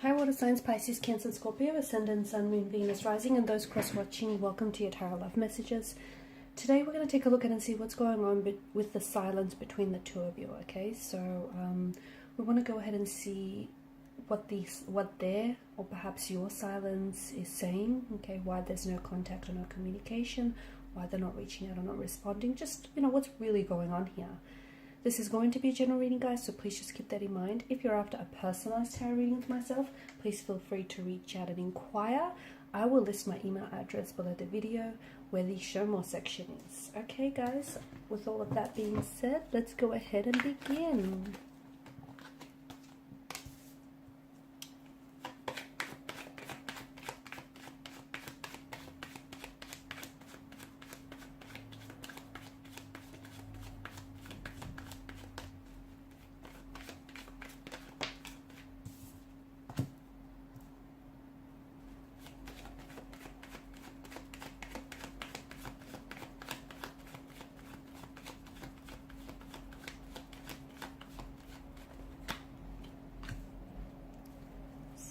Hi water signs, Pisces, Cancer, Scorpio, Ascendant, Sun, Moon, Venus, Rising, and those cross-watching, welcome to your Tarot Love Messages. Today we're going to take a look at and see what's going on with the silence between the two of you, okay? So we want to go ahead and see what their, or perhaps your silence is saying, okay? Why there's no contact or no communication, why they're not reaching out or not responding, just, you know, what's really going on here. This is going to be a general reading, guys, so please just keep that in mind. If you're after a personalized tarot reading with myself, please feel free to reach out and inquire. I will list my email address below the video where the show more section is. Okay, guys, with all of that being said, let's go ahead and begin.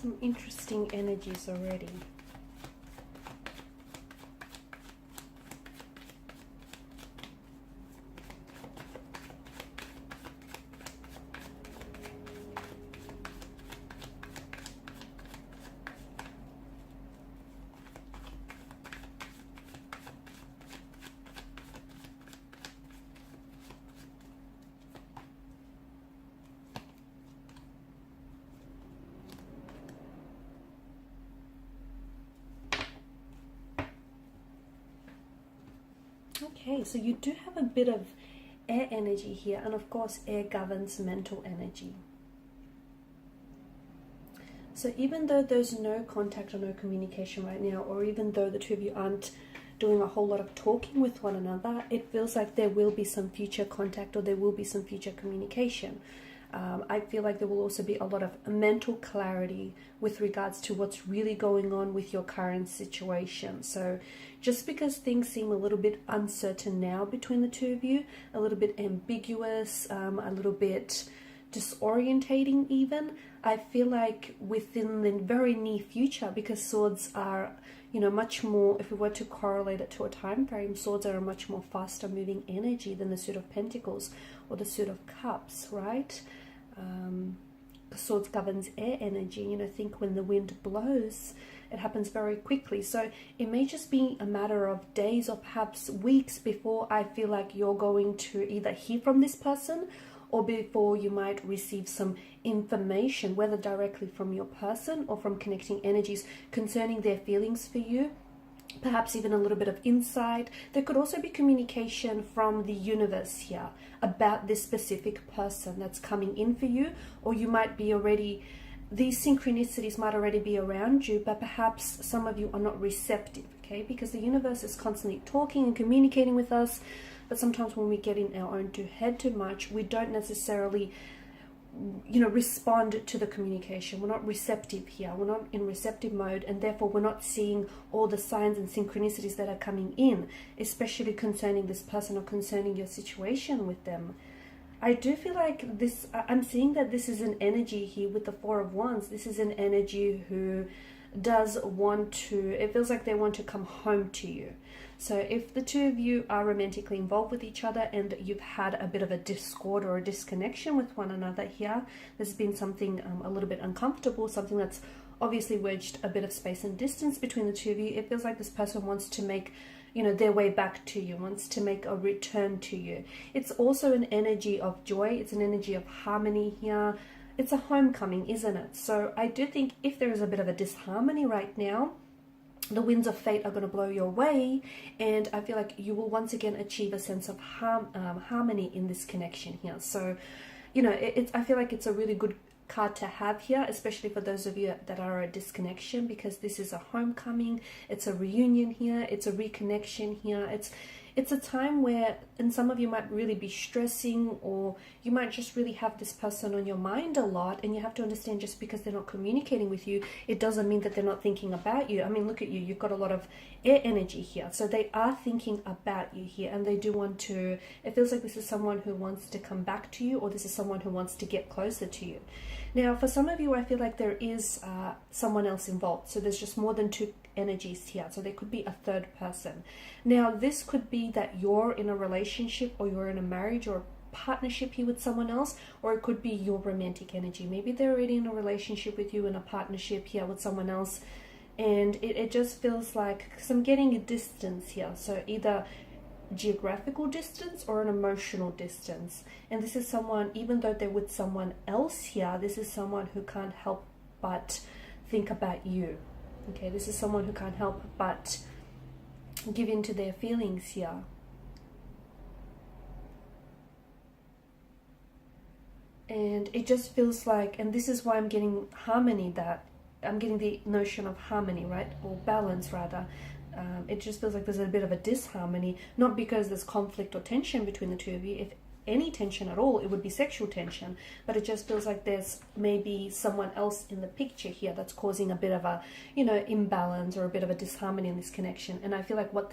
Some interesting energies already. Okay, so you do have a bit of air energy here, and of course air governs mental energy. So even though there's no contact or no communication right now, or even though the two of you aren't doing a whole lot of talking with one another, it feels like there will be some future contact or there will be some future communication. I feel like there will also be a lot of mental clarity with regards to what's really going on with your current situation. So just because things seem a little bit uncertain now between the two of you, a little bit ambiguous, a little bit disorientating even, I feel like within the very near future, because swords are, you know, much more, if we were to correlate it to a time frame, swords are a much more faster moving energy than the suit of pentacles or the suit of cups, right? Swords governs air energy. You know, think when the wind blows, it happens very quickly. So it may just be a matter of days or perhaps weeks before I feel like you're going to either hear from this person or before you might receive some information, whether directly from your person or from connecting energies concerning their feelings for you. Perhaps even a little bit of insight. There could also be communication from the universe here about this specific person that's coming in for you, or you might be already, these synchronicities might already be around you, but perhaps some of you are not receptive, okay? Because the universe is constantly talking and communicating with us, but sometimes when we get in our own head too much, we don't necessarily, you know, respond to the communication. We're not receptive here. We're not in receptive mode, and therefore we're not seeing all the signs and synchronicities that are coming in, especially concerning this person or concerning your situation with them. I do feel like this, I'm seeing that this is an energy here with the Four of Wands. This is an energy who does want to, it feels like they want to come home to you. So if the two of you are romantically involved with each other and you've had a bit of a discord or a disconnection with one another here, there's been something a little bit uncomfortable, something that's obviously wedged a bit of space and distance between the two of you. It feels like this person wants to make, you know, their way back to you, wants to make a return to you. It's also an energy of joy. It's an energy of harmony here. It's a homecoming, isn't it? So I do think if there is a bit of a disharmony right now, the winds of fate are going to blow your way, and I feel like you will once again achieve a sense of harmony in this connection here. So, you know, I feel like it's a really good card to have here, especially for those of you that are a disconnection, because this is a homecoming, it's a reunion here, it's a reconnection here. It's a time where, and some of you might really be stressing, or you might just really have this person on your mind a lot, and you have to understand, just because they're not communicating with you, it doesn't mean that they're not thinking about you. I mean, look at you, you've got a lot of air energy here, so they are thinking about you here, and they do want to, it feels like this is someone who wants to come back to you, or this is someone who wants to get closer to you. Now, for some of you, I feel like there is someone else involved. So there's just more than two energies here. So there could be a third person. Now, this could be that you're in a relationship or you're in a marriage or partnership here with someone else, or it could be your romantic energy. Maybe they're already in a relationship with you, in a partnership here with someone else, and it just feels like, because I'm getting a distance here, so either geographical distance or an emotional distance. And this is someone, even though they're with someone else here, this is someone who can't help but think about you. Okay, this is someone who can't help but give in to their feelings here. And it just feels like, and this is why I'm getting harmony, that I'm getting the notion of harmony, right? Or balance, rather. It just feels like there's a bit of a disharmony, not because there's conflict or tension between the two of you. If any tension at all, it would be sexual tension, but it just feels like there's maybe someone else in the picture here that's causing a bit of a, you know, imbalance or a bit of a disharmony in this connection. And I feel like what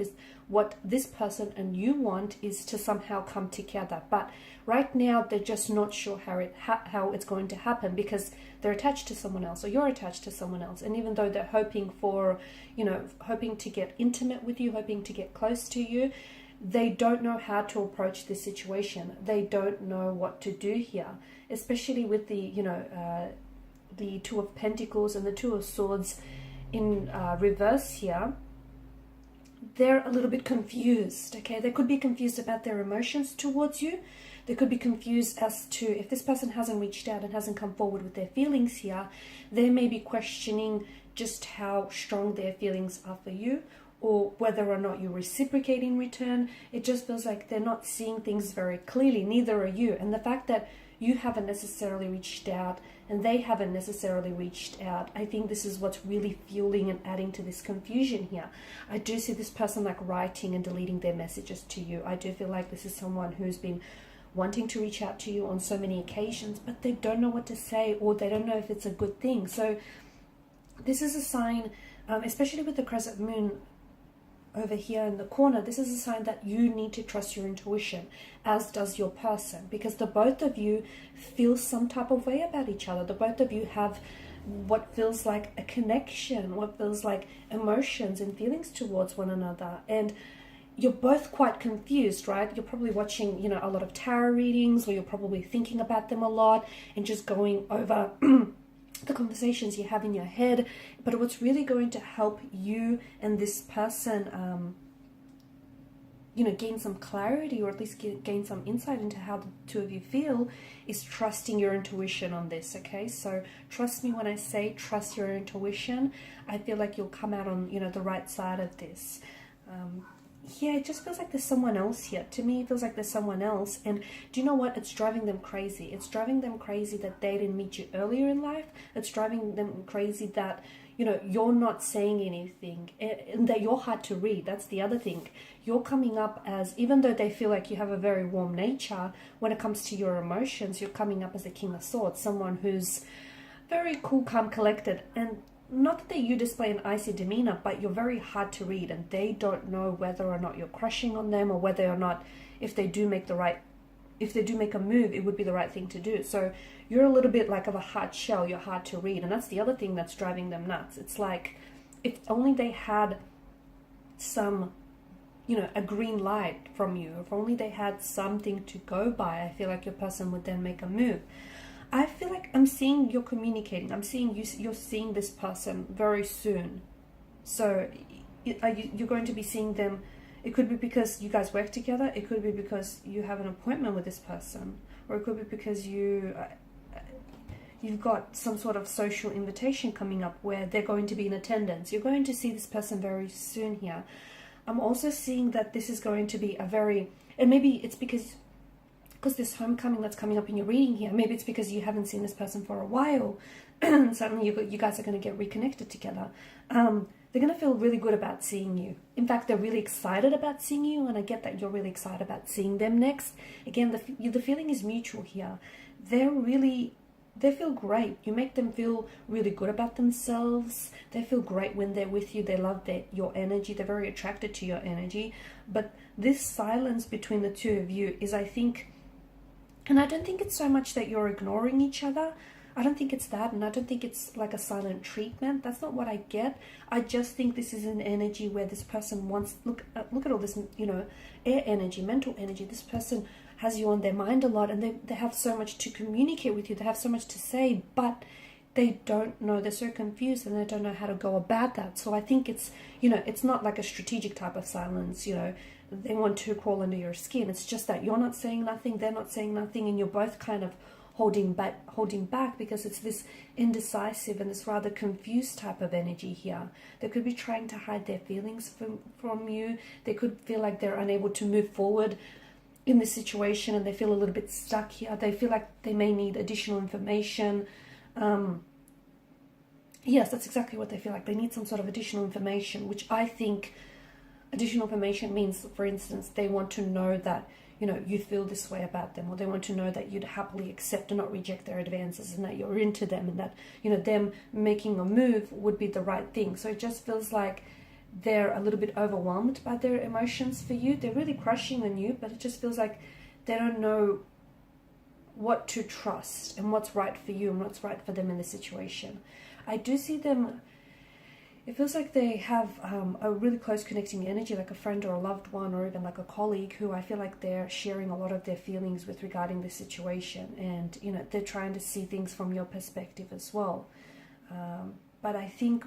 this person and you want is to somehow come together, but right now they're just not sure how it's going to happen, because they're attached to someone else, or you're attached to someone else. And even though they're hoping for, you know, hoping to get intimate with you, hoping to get close to you, they don't know how to approach this situation. They don't know what to do here, especially with the, you know, the Two of Pentacles and the Two of Swords in reverse here. They're a little bit confused, okay? They could be confused about their emotions towards you. They could be confused as to, if this person hasn't reached out and hasn't come forward with their feelings here, they may be questioning just how strong their feelings are for you, or whether or not you reciprocate in return. It just feels like they're not seeing things very clearly. Neither are you. And the fact that you haven't necessarily reached out and they haven't necessarily reached out, I think this is what's really fueling and adding to this confusion here. I do see this person like writing and deleting their messages to you. I do feel like this is someone who's been wanting to reach out to you on so many occasions, but they don't know what to say, or they don't know if it's a good thing. So this is a sign, especially with the crescent moon over here in the corner, this is a sign that you need to trust your intuition, as does your person, because the both of you feel some type of way about each other. The both of you have what feels like a connection, what feels like emotions and feelings towards one another. And you're both quite confused, right? You're probably watching, you know, a lot of tarot readings, or you're probably thinking about them a lot and just going over the conversations you have in your head. But what's really going to help you and this person, you know, gain some clarity, or at least gain some insight into how the two of you feel, is trusting your intuition on this, okay? So trust me when I say trust your intuition. I feel like you'll come out on, you know, the right side of this. Yeah, it just feels like there's someone else here. To me, it feels like there's someone else. And do you know what? It's driving them crazy. It's driving them crazy that they didn't meet you earlier in life. It's driving them crazy that, you know, you're not saying anything, and that you're hard to read. That's the other thing. You're coming up as, even though they feel like you have a very warm nature, when it comes to your emotions, you're coming up as a King of Swords, someone who's very cool, calm, collected. And not that you display an icy demeanor, but you're very hard to read, and they don't know whether or not you're crushing on them, or whether or not, if they do make a move, it would be the right thing to do. So you're a little bit like of a hard shell. You're hard to read, and that's the other thing that's driving them nuts. It's like, if only they had some, you know, a green light from you, if only they had something to go by, I feel like your person would then make a move. I feel like I'm seeing you're communicating. I'm seeing you're seeing this person very soon. So you're going to be seeing them. It could be because you guys work together. It could be because you have an appointment with this person. Or it could be because you've got some sort of social invitation coming up where they're going to be in attendance. You're going to see this person very soon here. I'm also seeing that this is going to be a very, and maybe it's because this homecoming that's coming up in your reading here, maybe it's because you haven't seen this person for a while, and suddenly you guys are going to get reconnected together. They're going to feel really good about seeing you. In fact, they're really excited about seeing you, and I get that you're really excited about seeing them next. Again, the feeling is mutual here. They feel great. You make them feel really good about themselves. They feel great when they're with you. They love your energy. They're very attracted to your energy. But this silence between the two of you is, I think, and I don't think it's so much that you're ignoring each other, I don't think it's that, and I don't think it's like a silent treatment. That's not what I get. I just think this is an energy where this person wants, look at all this, you know, air energy, mental energy. This person has you on their mind a lot, and they have so much to communicate with you. They have so much to say, but they don't know. They're so confused, and they don't know how to go about that. So I think it's, you know, it's not like a strategic type of silence, you know, they want to crawl under your skin. It's just that you're not saying nothing, they're not saying nothing, and you're both kind of holding back because it's this indecisive and this rather confused type of energy here. They could be trying to hide their feelings from you. They could feel like they're unable to move forward in this situation, and they feel a little bit stuck here. They feel like they may need additional information. Yes, that's exactly what they feel like. They need some sort of additional information, which I think additional information means, for instance, they want to know that, you know, you feel this way about them, or they want to know that you'd happily accept and not reject their advances, and that you're into them, and that, you know, them making a move would be the right thing. So it just feels like they're a little bit overwhelmed by their emotions for you. They're really crushing on you, but it just feels like they don't know what to trust and what's right for you and what's right for them in the situation. I do see them, it feels like they have a really close connecting energy, like a friend or a loved one, or even like a colleague, who I feel like they're sharing a lot of their feelings with regarding the situation, and, you know, they're trying to see things from your perspective as well. But I think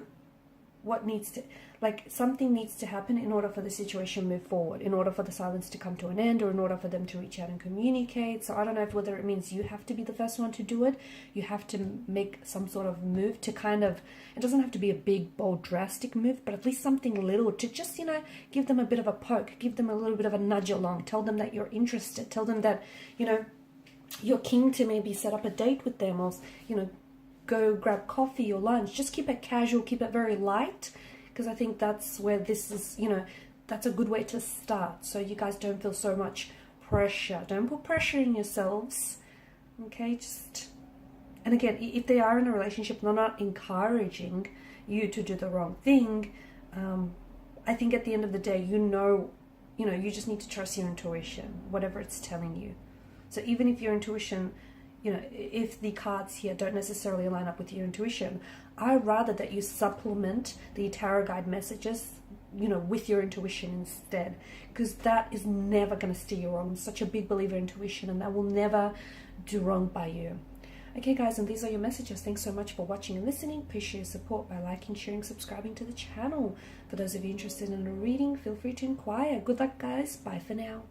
what needs to, like, something needs to happen in order for the situation to move forward, in order for the silence to come to an end, or in order for them to reach out and communicate. So I don't know whether it means you have to be the first one to do it. You have to make some sort of move to kind of, it doesn't have to be a big, bold, drastic move, but at least something little to just, you know, give them a bit of a poke, give them a little bit of a nudge along, tell them that you're interested, tell them that, you know, you're keen to maybe set up a date with them, or, you know, go grab coffee or lunch. Just keep it casual, keep it very light, because I think that's where this is, you know, that's a good way to start, so you guys don't feel so much pressure. Don't put pressure in yourselves, okay? Just, and again, if they are in a relationship, they're not encouraging you to do the wrong thing. I think at the end of the day, you know, you just need to trust your intuition, whatever it's telling you. So even if your intuition, you know, if the cards here don't necessarily line up with your intuition, I'd rather that you supplement the tarot guide messages, you know, with your intuition instead, because that is never going to steer you wrong. I'm such a big believer in intuition, and that will never do wrong by you. Okay, guys, and these are your messages. Thanks so much for watching and listening. Please share your support by liking, sharing, subscribing to the channel. For those of you interested in a reading, feel free to inquire. Good luck, guys. Bye for now.